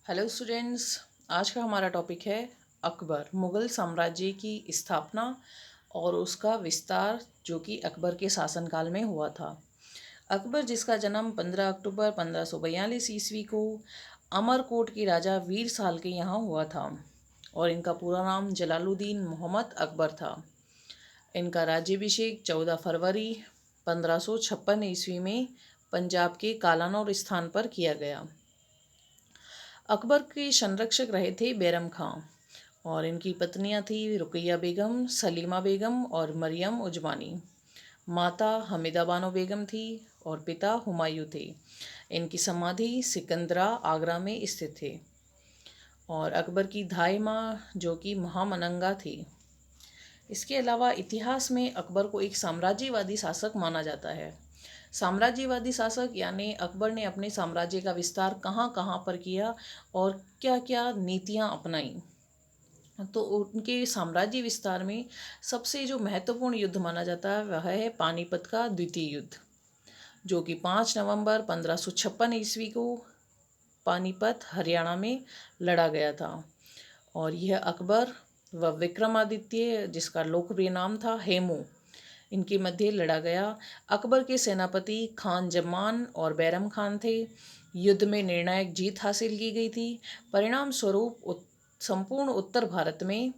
Hello students. आज का हमारा टॉपिक है अकबर, मुग़ल साम्राज्य की स्थापना और उसका विस्तार जो कि अकबर के शासनकाल में हुआ था। अकबर, जिसका जन्म 15 अक्टूबर 1542 ईस्वी को अमरकोट के राजा वीर साल के यहाँ हुआ था और इनका पूरा नाम जलालुद्दीन मोहम्मद अकबर था। इनका राज्याभिषेक 14 फरवरी 1556 ईस्वी में पंजाब के कालानौर स्थान पर किया गया। अकबर के संरक्षक रहे थे बैरम खां और इनकी पत्नियां थी रुकैया बेगम, सलीमा बेगम और मरियम उजमानी। माता हमीदा बानो बेगम थी और पिता हुमायूं थे। इनकी समाधि सिकंदरा आगरा में स्थित थे। और अकबर की धाई माँ जो कि महामनंगा थी। इसके अलावा इतिहास में अकबर को एक साम्राज्यवादी शासक माना जाता है। साम्राज्यवादी शासक यानी अकबर ने अपने साम्राज्य का विस्तार कहाँ कहाँ पर किया और क्या क्या नीतियाँ अपनाई। तो उनके साम्राज्य विस्तार में सबसे जो महत्वपूर्ण युद्ध माना जाता है वह है पानीपत का द्वितीय युद्ध, जो कि 5 नवंबर 1556 ईस्वी को पानीपत हरियाणा में लड़ा गया था। और यह अकबर व विक्रमादित्य, जिसका लोकप्रिय नाम था हेमू, इनके मध्य लड़ा गया। अकबर के सेनापति खान जमान और बैरम खान थे। युद्ध में निर्णायक जीत हासिल की गई थी। परिणाम स्वरूप संपूर्ण उत्तर भारत में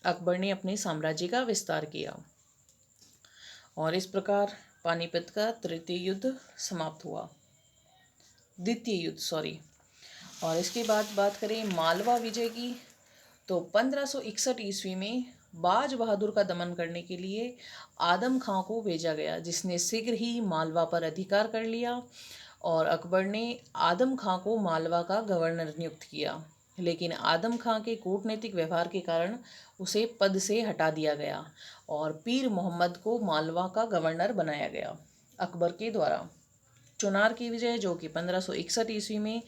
अकबर ने अपने साम्राज्य का विस्तार किया और इस प्रकार पानीपत का तृतीय युद्ध समाप्त हुआ, द्वितीय युद्ध सॉरी। और इसके बाद बात करें मालवा विजय की, तो 1561 ईस्वी में बाज बहादुर का दमन करने के लिए आदम खां को भेजा गया, जिसने शीघ्र ही मालवा पर अधिकार कर लिया और अकबर ने आदम खां को मालवा का गवर्नर नियुक्त किया। लेकिन आदम खां के कूटनीतिक व्यवहार के कारण उसे पद से हटा दिया गया और पीर मोहम्मद को मालवा का गवर्नर बनाया गया अकबर के द्वारा। चुनार की विजय, जो कि 1561 ईस्वी में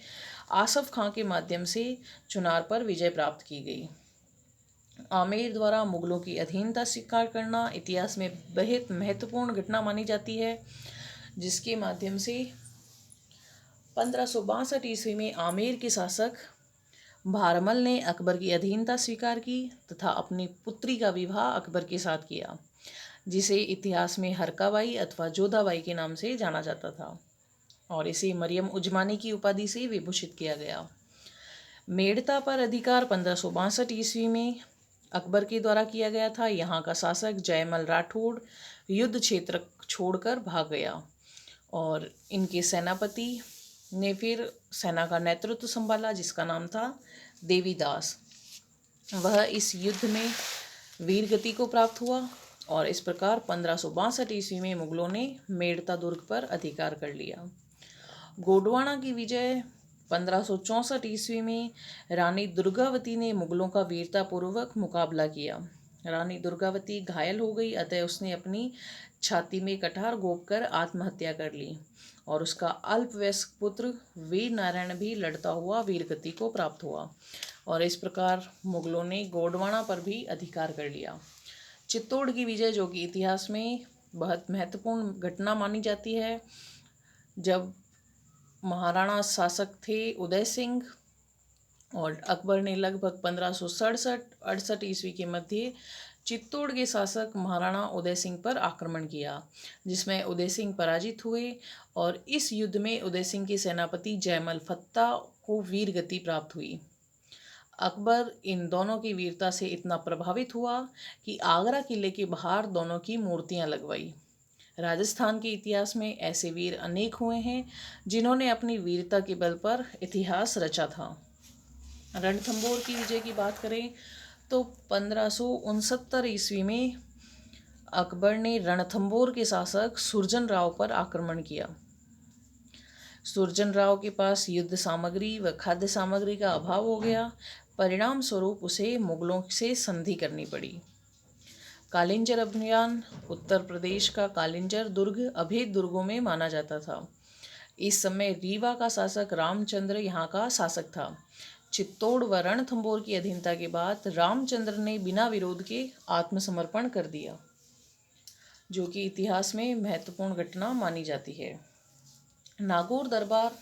आसफ खां के माध्यम से चुनार पर विजय प्राप्त की गई। आमेर द्वारा मुगलों की अधीनता स्वीकार करना इतिहास में बेहद महत्वपूर्ण घटना मानी जाती है, जिसके माध्यम से 1562 ईस्वी में आमेर के शासक भारमल ने अकबर की अधीनता स्वीकार की तथा अपनी पुत्री का विवाह अकबर के साथ किया, जिसे इतिहास में हरकाबाई अथवा जोधाबाई के नाम से जाना जाता था और इसे मरियम उजमानी की उपाधि से विभूषित किया गया। मेड़ता पर अधिकार 1562 ईस्वी में अकबर के द्वारा किया गया था। यहाँ का शासक जयमल राठौड़ युद्ध क्षेत्र छोड़कर भाग गया और इनके सेनापति ने फिर सेना का नेतृत्व संभाला, जिसका नाम था देवीदास। वह इस युद्ध में वीर गति को प्राप्त हुआ और इस प्रकार 1562 ईस्वी में मुगलों ने मेड़ता दुर्ग पर अधिकार कर लिया। गोंडवाना की विजय 1564 ईस्वी में रानी दुर्गावती ने मुगलों का वीरतापूर्वक मुकाबला किया। रानी दुर्गावती घायल हो गई, अतः उसने अपनी छाती में कटार गोपकर आत्महत्या कर ली और उसका अल्पवयस्क पुत्र वीर नारायण भी लड़ता हुआ वीरगति को प्राप्त हुआ और इस प्रकार मुगलों ने गोंडवाना पर भी अधिकार कर लिया। चित्तौड़ की विजय, जो कि इतिहास में बहुत महत्वपूर्ण घटना मानी जाती है, जब महाराणा शासक थे उदय सिंह और अकबर ने लगभग 1567-68 ईस्वी के मध्य चित्तौड़ के शासक महाराणा उदय सिंह पर आक्रमण किया, जिसमें उदय सिंह पराजित हुए और इस युद्ध में उदय सिंह के सेनापति जयमल फत्ता को वीर गति प्राप्त हुई। अकबर इन दोनों की वीरता से इतना प्रभावित हुआ कि आगरा किले के बाहर दोनों की मूर्तियां लगवाई। राजस्थान के इतिहास में ऐसे वीर अनेक हुए हैं जिन्होंने अपनी वीरता के बल पर इतिहास रचा था। रणथंभौर की विजय की बात करें तो 1569 ईस्वी में अकबर ने रणथंभौर के शासक सुरजन राव पर आक्रमण किया। सुरजन राव के पास युद्ध सामग्री व खाद्य सामग्री का अभाव हो गया। परिणाम स्वरूप उसे मुगलों से संधि करनी पड़ी। कालिंजर अभियान, उत्तर प्रदेश का कालिंजर दुर्ग अभेद दुर्गों में माना जाता था। इस समय रीवा का शासक रामचंद्र यहाँ का शासक था। चित्तौड़ व रणथंभौर की अधीनता के बाद रामचंद्र ने बिना विरोध के आत्मसमर्पण कर दिया, जो कि इतिहास में महत्वपूर्ण घटना मानी जाती है। नागौर दरबार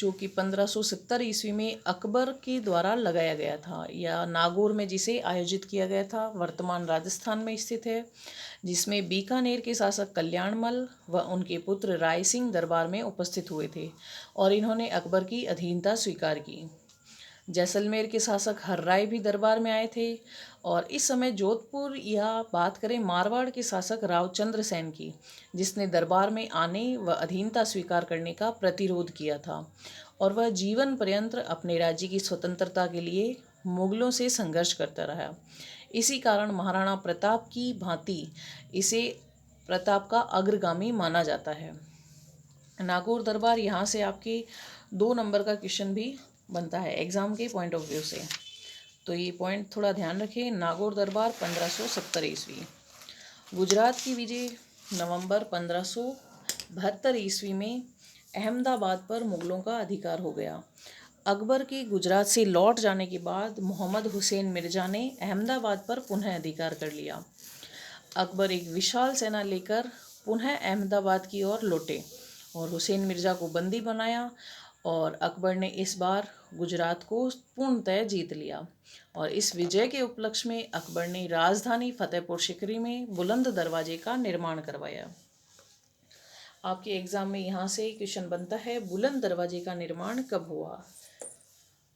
जो कि 1570 ईस्वी में अकबर के द्वारा लगाया गया था, या नागौर में जिसे आयोजित किया गया था, वर्तमान राजस्थान में स्थित है, जिसमें बीकानेर के शासक कल्याणमल व उनके पुत्र राय सिंह दरबार में उपस्थित हुए थे और इन्होंने अकबर की अधीनता स्वीकार की। जैसलमेर के शासक हर्राय भी दरबार में आए थे और इस समय जोधपुर, या बात करें मारवाड़ के शासक रावचंद्र सेन की, जिसने दरबार में आने व अधीनता स्वीकार करने का प्रतिरोध किया था और वह जीवन पर्यंत अपने राज्य की स्वतंत्रता के लिए मुगलों से संघर्ष करता रहा। इसी कारण महाराणा प्रताप की भांति इसे प्रताप का अग्रगामी माना जाता है। नागौर दरबार, यहाँ से आपके 2 नंबर का क्वेश्चन भी बनता है एग्ज़ाम के पॉइंट ऑफ व्यू से, तो ये पॉइंट थोड़ा ध्यान रखें। नागौर दरबार 1570 ईस्वी। गुजरात की विजय नवंबर 1572 ईस्वी में अहमदाबाद पर मुगलों का अधिकार हो गया। अकबर के गुजरात से लौट जाने के बाद मोहम्मद हुसैन मिर्ज़ा ने अहमदाबाद पर पुनः अधिकार कर लिया। अकबर एक विशाल सेना लेकर पुनः अहमदाबाद की ओर लौटे और हुसैन मिर्ज़ा को बंदी बनाया और अकबर ने इस बार गुजरात को पूर्णतः जीत लिया। और इस विजय के उपलक्ष्य में अकबर ने राजधानी फतेहपुर सीकरी में बुलंद दरवाजे का निर्माण करवाया। आपके एग्ज़ाम में यहाँ से क्वेश्चन बनता है, बुलंद दरवाजे का निर्माण कब हुआ?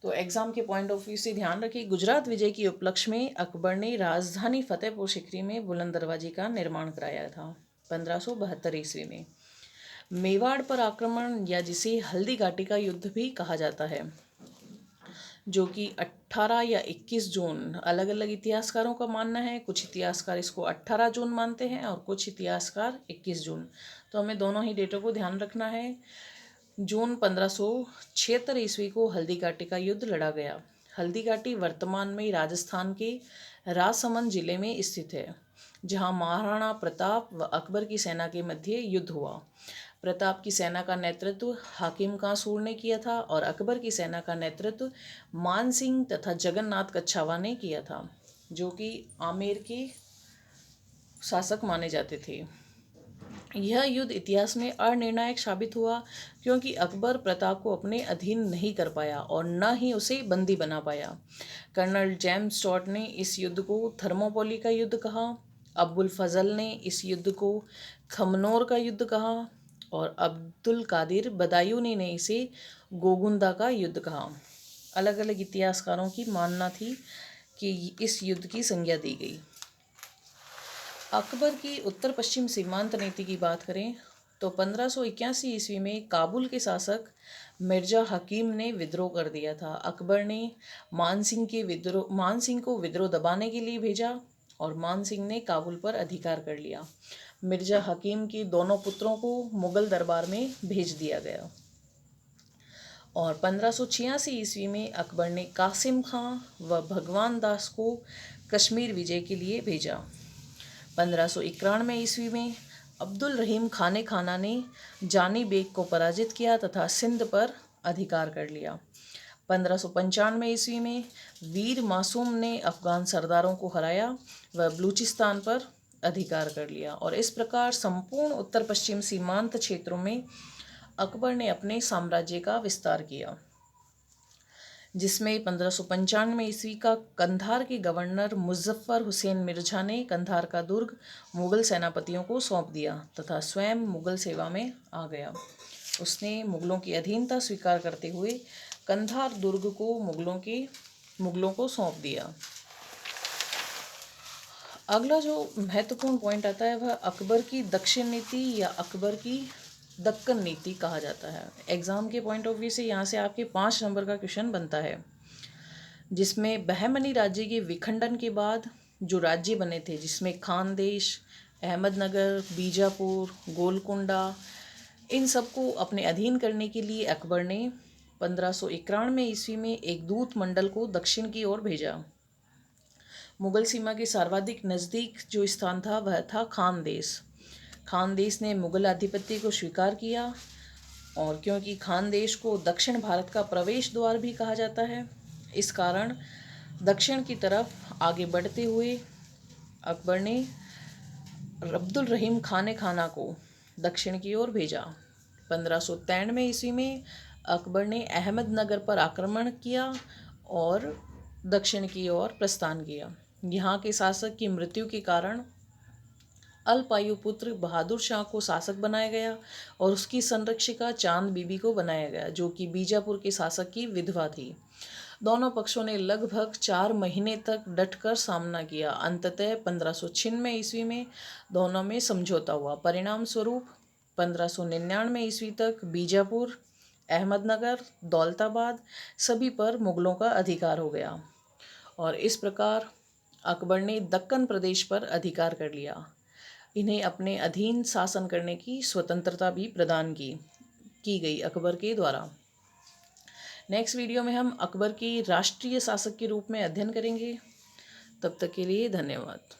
तो एग्ज़ाम के पॉइंट ऑफ व्यू से ध्यान रखिए, गुजरात विजय के उपलक्ष्य में अकबर ने राजधानी फतेहपुर सीकरी में बुलंद दरवाजे का निर्माण कराया था 1572 ईस्वी में। मेवाड़ पर आक्रमण, या जिसे हल्दी घाटी का युद्ध भी कहा जाता है, जो कि 18 या 21 जून, अलग अलग इतिहासकारों का मानना है। कुछ इतिहासकार इसको 18 जून मानते हैं और कुछ इतिहासकार 21 जून। तो हमें दोनों ही डेटों को ध्यान रखना है। जून 1576 ईस्वी को हल्दी घाटी का युद्ध लड़ा गया। हल्दी घाटी वर्तमान में राजस्थान के राजसमंद जिले में स्थित है, जहां महाराणा प्रताप व अकबर की सेना के मध्य युद्ध हुआ। प्रताप की सेना का नेतृत्व हाकिम कांसूर ने किया था और अकबर की सेना का नेतृत्व मान सिंह तथा जगन्नाथ कच्छावा ने किया था, जो कि आमेर के शासक माने जाते थे। यह युद्ध इतिहास में अनिर्णायक साबित हुआ, क्योंकि अकबर प्रताप को अपने अधीन नहीं कर पाया और न ही उसे बंदी बना पाया। कर्नल जेम्स स्टॉर्ट ने इस युद्ध को थर्मोपोली का युद्ध कहा, अब्बुल फजल ने इस युद्ध को खमनोर का युद्ध कहा और अब्दुल कादिर बदायूनी ने इसे गोगुंदा का युद्ध कहा। अलग अलग इतिहासकारों की मानना थी कि इस युद्ध की संज्ञा दी गई। अकबर की उत्तर पश्चिम सीमांत नीति की बात करें तो 1581 ईस्वी में काबुल के शासक मिर्जा हकीम ने विद्रोह कर दिया था। अकबर ने मान सिंह को विद्रोह दबाने के लिए भेजा और मान सिंह ने काबुल पर अधिकार कर लिया। मिर्जा हकीम के दोनों पुत्रों को मुगल दरबार में भेज दिया गया और 1586 ईस्वी में अकबर ने कासिम खां व भगवान दास को कश्मीर विजय के लिए भेजा। 1591 ईस्वी में अब्दुल रहीम खाने खाना ने जानी बेग को पराजित किया तथा सिंध पर अधिकार कर लिया। 1595 ईस्वी में वीर मासूम ने अफगान सरदारों को हराया व बलूचिस्तान पर अधिकार कर लिया और इस प्रकार संपूर्ण उत्तर पश्चिम सीमांत क्षेत्रों में अकबर ने अपने साम्राज्य का विस्तार किया, जिसमें 1595 ईस्वी का कंधार के गवर्नर मुजफ्फर हुसैन मिर्जा ने कंधार का दुर्ग मुगल सेनापतियों को सौंप दिया तथा स्वयं मुगल सेवा में आ गया। उसने मुगलों की अधीनता स्वीकार करते हुए कंधार दुर्ग को मुगलों को सौंप दिया। अगला जो महत्वपूर्ण पॉइंट आता है वह अकबर की दक्षिण नीति या अकबर की दक्कन नीति कहा जाता है। एग्ज़ाम के पॉइंट ऑफ व्यू से यहाँ से आपके 5 नंबर का क्वेश्चन बनता है, जिसमें बहमनी राज्य के विखंडन के बाद जो राज्य बने थे, जिसमें खानदेश, अहमदनगर, बीजापुर, गोलकुंडा, इन सबको अपने अधीन करने के लिए अकबर ने 1591 ईस्वी में एक दूत मंडल को दक्षिण की ओर भेजा। मुगल सीमा के सर्वाधिक नज़दीक जो स्थान था वह था खानदेश। खानदेश ने मुगल आधिपत्य को स्वीकार किया और क्योंकि खानदेश को दक्षिण भारत का प्रवेश द्वार भी कहा जाता है, इस कारण दक्षिण की तरफ आगे बढ़ते हुए अकबर ने अब्दुल रहीम खाने खाना को दक्षिण की ओर भेजा। 1593 ईस्वी में अकबर ने अहमदनगर पर आक्रमण किया और दक्षिण की ओर प्रस्थान किया। यहाँ के शासक की मृत्यु के कारण अल्पायु पुत्र बहादुर शाह को शासक बनाया गया और उसकी संरक्षिका चांद बीबी को बनाया गया, जो कि बीजापुर के शासक की विधवा थी। दोनों पक्षों ने लगभग 4 महीने तक डटकर सामना किया। अंततः 1596 ईस्वी में दोनों में समझौता हुआ। परिणाम स्वरूप 1599 ईस्वी तक बीजापुर, अहमदनगर, दौलताबाद सभी पर मुगलों का अधिकार हो गया और इस प्रकार अकबर ने दक्कन प्रदेश पर अधिकार कर लिया। इन्हें अपने अधीन शासन करने की स्वतंत्रता भी प्रदान की गई अकबर के द्वारा। नेक्स्ट वीडियो में हम अकबर की राष्ट्रीय शासक के रूप में अध्ययन करेंगे। तब तक के लिए धन्यवाद।